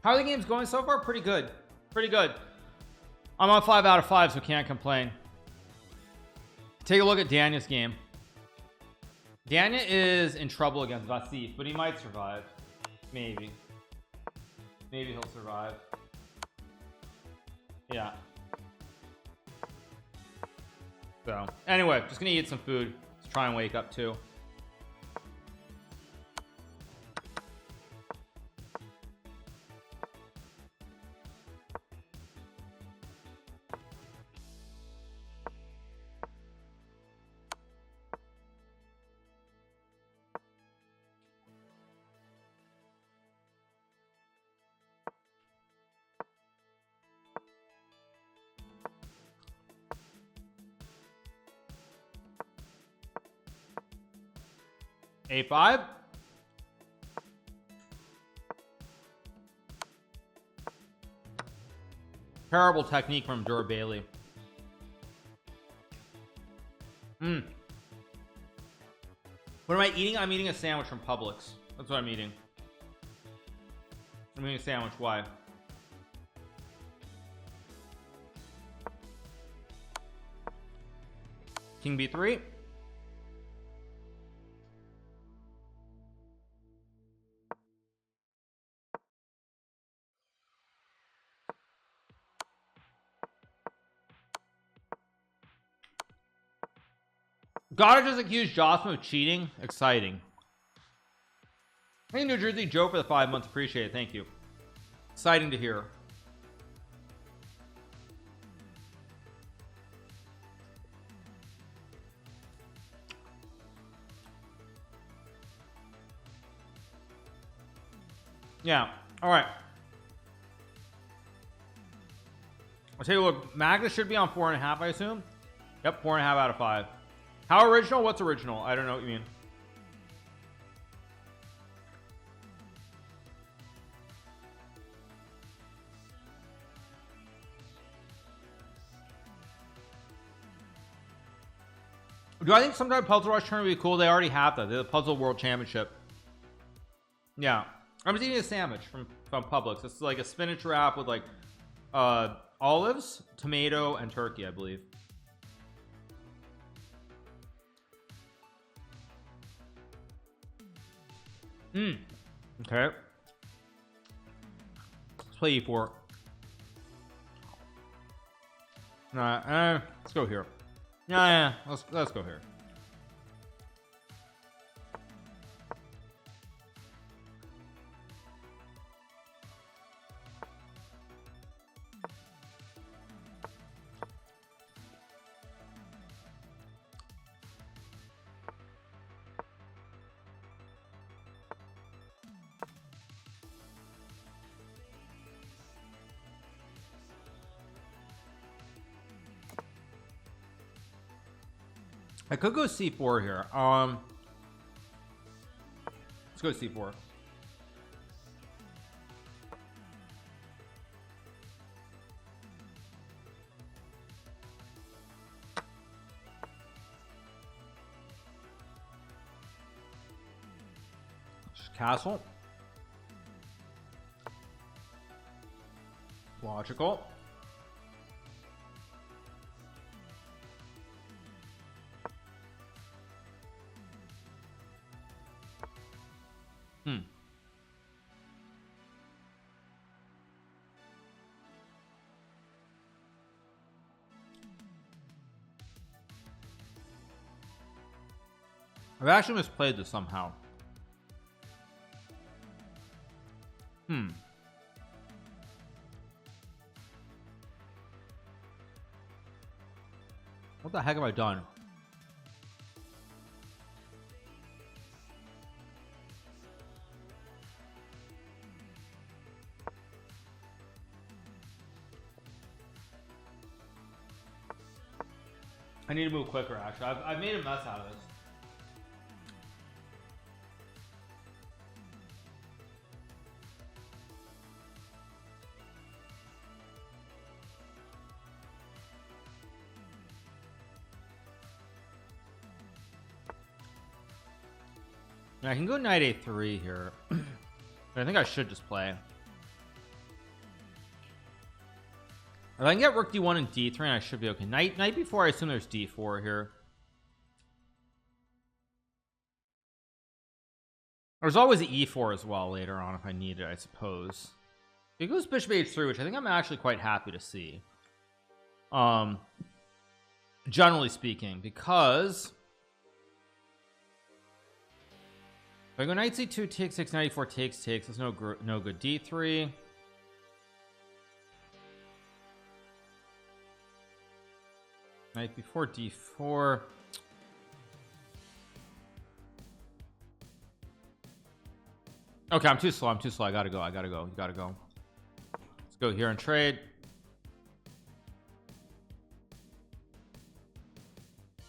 How are the games going so far? Pretty good. Pretty good. I'm on 5 out of 5, so can't complain. Take a look at Danya's game. Danya is in trouble against Vasif, but he might survive. Maybe. Maybe he'll survive. Yeah. So, anyway, just gonna eat some food. Let's try and wake up too. A5. Terrible technique from Dur Bailey. What am I eating? I'm eating a sandwich from Publix. That's what I'm eating. I'm eating a sandwich. Why? King B3. Goddard just accused Jocelyn of cheating. Exciting. Hey, New Jersey Joe for the 5 months. Appreciate it. Thank you. Exciting to hear. Yeah. All right. I'll tell you what. Magnus should be on 4.5, I assume. Yep, 4.5 out of 5. How original? What's original? I don't know what you mean. Do I think sometime Puzzle Rush tournament would be cool? They already have that. They're the Puzzle World Championship. Yeah. I'm just eating a sandwich from Publix. It's like a spinach wrap with like olives, tomato, and turkey, I believe. Okay. Let's play e4. Let's go here. Yeah, let's go here. I could go c4 here. Let's go c4. Castle. Logical. I've actually misplayed this somehow. What the heck have I done? I need to move quicker, actually. I've made a mess out of this. I can go knight a3 here. I think I should just play. If I can get rook d1 and d3, and I should be okay. Knight b4. I assume there's d4 here. There's always e4 as well later on if I need it, I suppose. It goes bishop h3, which I think I'm actually quite happy to see. Generally speaking, because if I go knight c2 takes 6, knight e4 takes. There's no good. d3. Knight before d4. Okay, I'm too slow. I gotta go. You gotta go. Let's go here and trade.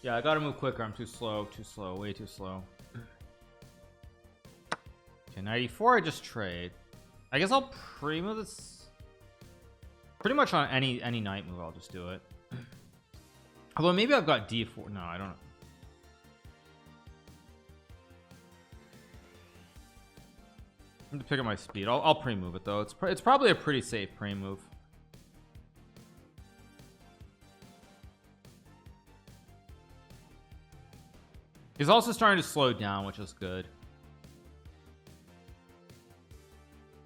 Yeah, I gotta move quicker. I'm too slow. Way too slow. Okay, knight e4. I just trade. I guess I'll pre-move this. Pretty much on any knight move, I'll just do it. Although maybe I've got d4. No, I don't know. I'm to pick up my speed. I'll pre-move it though. It's probably a pretty safe pre-move. He's also starting to slow down, which is good.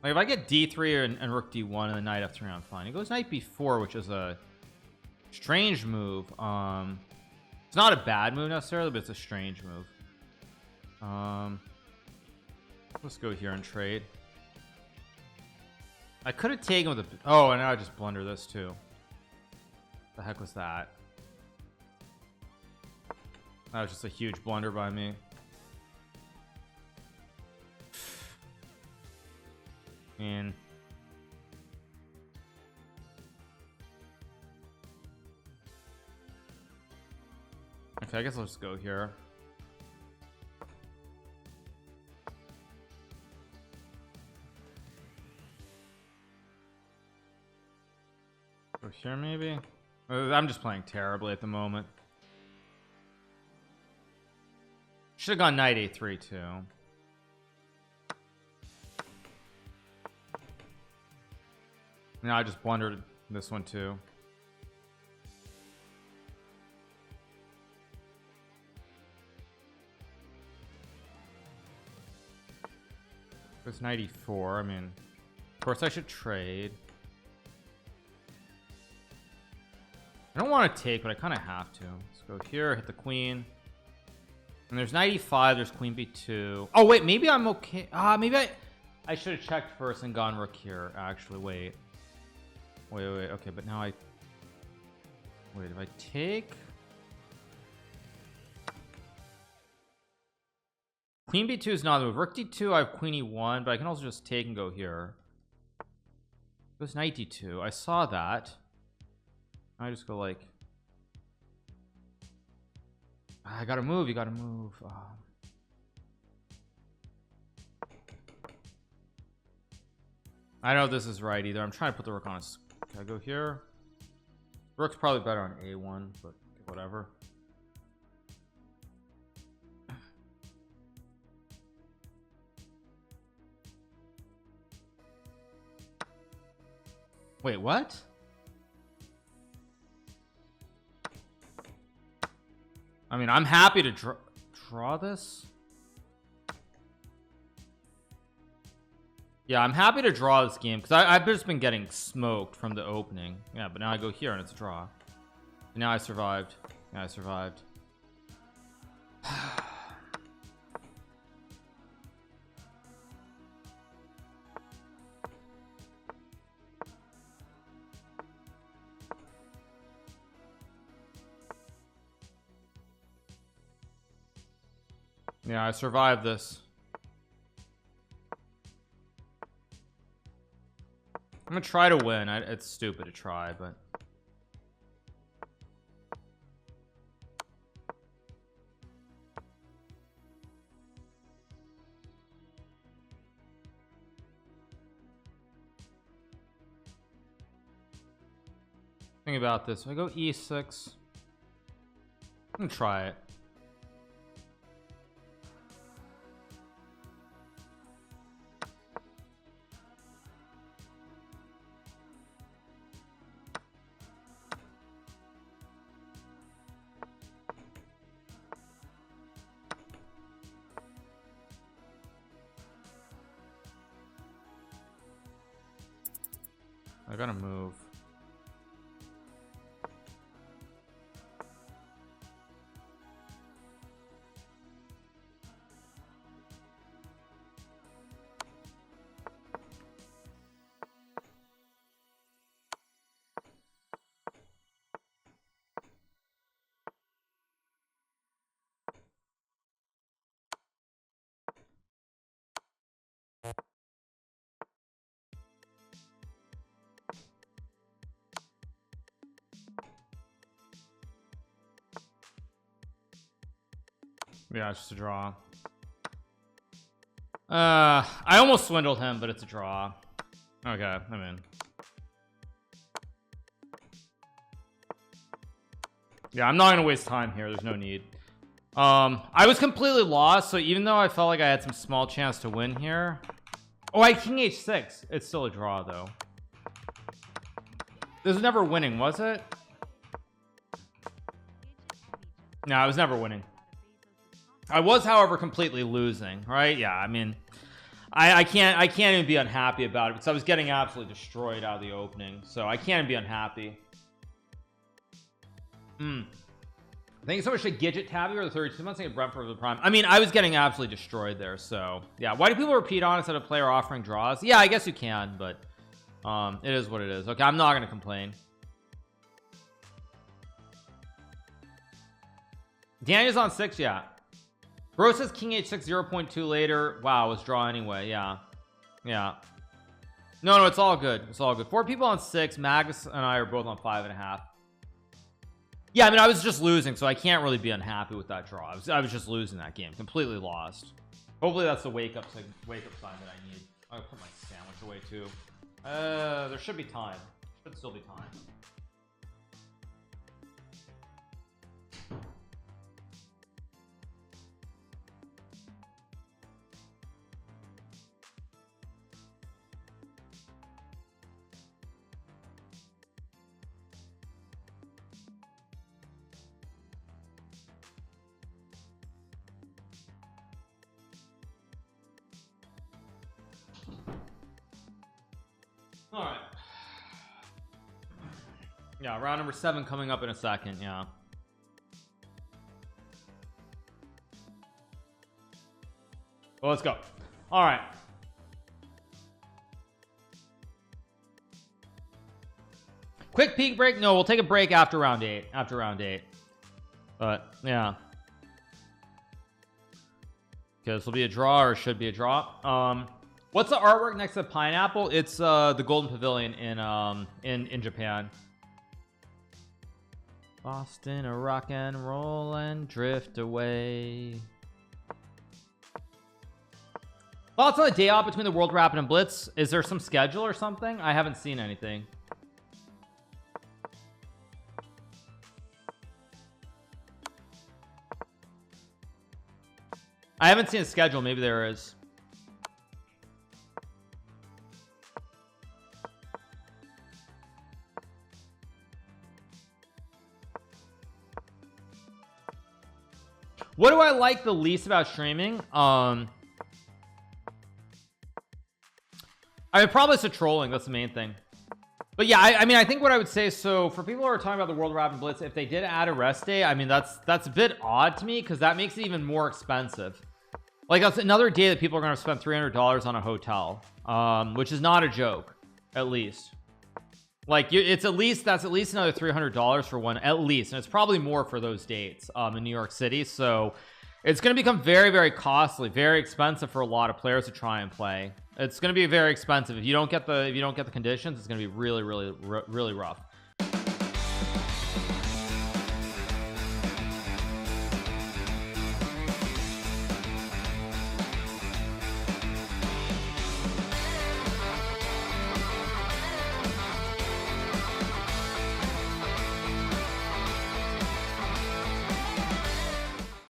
Like if I get d3 and rook d1 and then knight f3, I'm fine. He goes knight b4, which is a strange move. It's not a bad move necessarily, but it's a strange move. Let's go here and trade. I could have taken with a oh, and now I just blunder this too. The heck was that? That was just a huge blunder by me. And okay, I guess I'll just go here. Go here maybe. I'm just playing terribly at the moment. Should have gone knight a3 too. Yeah, I just blundered this one too. It's 94. I mean, of course I should trade. I don't want to take, but I kind of have to. Let's go here, hit the queen. And there's 95. There's queen b2. Oh wait, maybe I'm okay. Maybe I should have checked first and gone rook here. Actually, wait. Okay, but now wait. If I take queen b2 is not the move. Rook d2. I have queen e1, but I can also just take and go here. It was knight d2. I saw that. I just go like, I gotta move. You gotta move. I don't know if this is right either. I'm trying to put the rook on a. Can I go here? Rook's probably better on a1, but whatever. Wait, what? I mean, I'm happy to draw this. Yeah, I'm happy to draw this game because I've just been getting smoked from the opening. Yeah, but now I go here and it's a draw. And now I survived. Yeah, I survived. Yeah, I survived this. I'm gonna try to win. It's stupid to try, but think about this. If I go e6, I'm gonna try it. I gotta move. Yeah, it's just a draw. I almost swindled him, but it's a draw. Okay, I'm in. Yeah, I'm not gonna waste time here. There's no need. I was completely lost, so even though I felt like I had some small chance to win here. Oh, I had king h6. It's still a draw though. This was never winning, was it? No, I was never winning. I was, however, completely losing, right? Yeah, I mean, I can't even be unhappy about it because I was getting absolutely destroyed out of the opening, so I can't be unhappy. Thank you so much to Gidget Tabby for the 32 months. Thank you, Brent, for the prime. I mean, I was getting absolutely destroyed there, so yeah. Why do people repeat on instead of player offering draws? Yeah, I guess you can, but it is what it is. Okay, I'm not gonna complain. Daniel's on 6, yeah. Bro says king h6 0.2 later. Wow, it was draw anyway. Yeah, no, it's all good. It's all good. 4 people on 6. Magus and I are both on 5.5. Yeah, I mean, I was just losing, so I can't really be unhappy with that draw. I was just losing that game, completely lost. Hopefully that's the wake up sign that I need. I'll put my sandwich away too. There should be time. Should still be time. All right. Yeah, round number 7 coming up in a second. Yeah. Well, let's go. All right. Quick peak break. No, we'll take a break after round 8. After round 8. But yeah. Okay, this will be a draw, or should be a draw. What's the artwork next to pineapple? It's the Golden Pavilion in Japan. Boston, a rock and roll and drift away. Thoughts on the day off between the World Rapid and Blitz? Is there some schedule or something? I haven't seen anything. I haven't seen a schedule. Maybe there is. What do I like the least about streaming? I mean, probably it's the trolling. That's the main thing. But yeah, I mean, I think what I would say, so for people who are talking about the World Rapid Blitz, if they did add a rest day, I mean, that's a bit odd to me, because that makes it even more expensive. Like, that's another day that people are going to spend $300 on a hotel, which is not a joke, at least. Like, it's at least, that's at least another $300 for one, at least, and it's probably more for those dates in New York City. So it's going to become very, very costly, very expensive for a lot of players to try and play. It's going to be very expensive if you don't get the conditions. It's going to be really, really, really rough.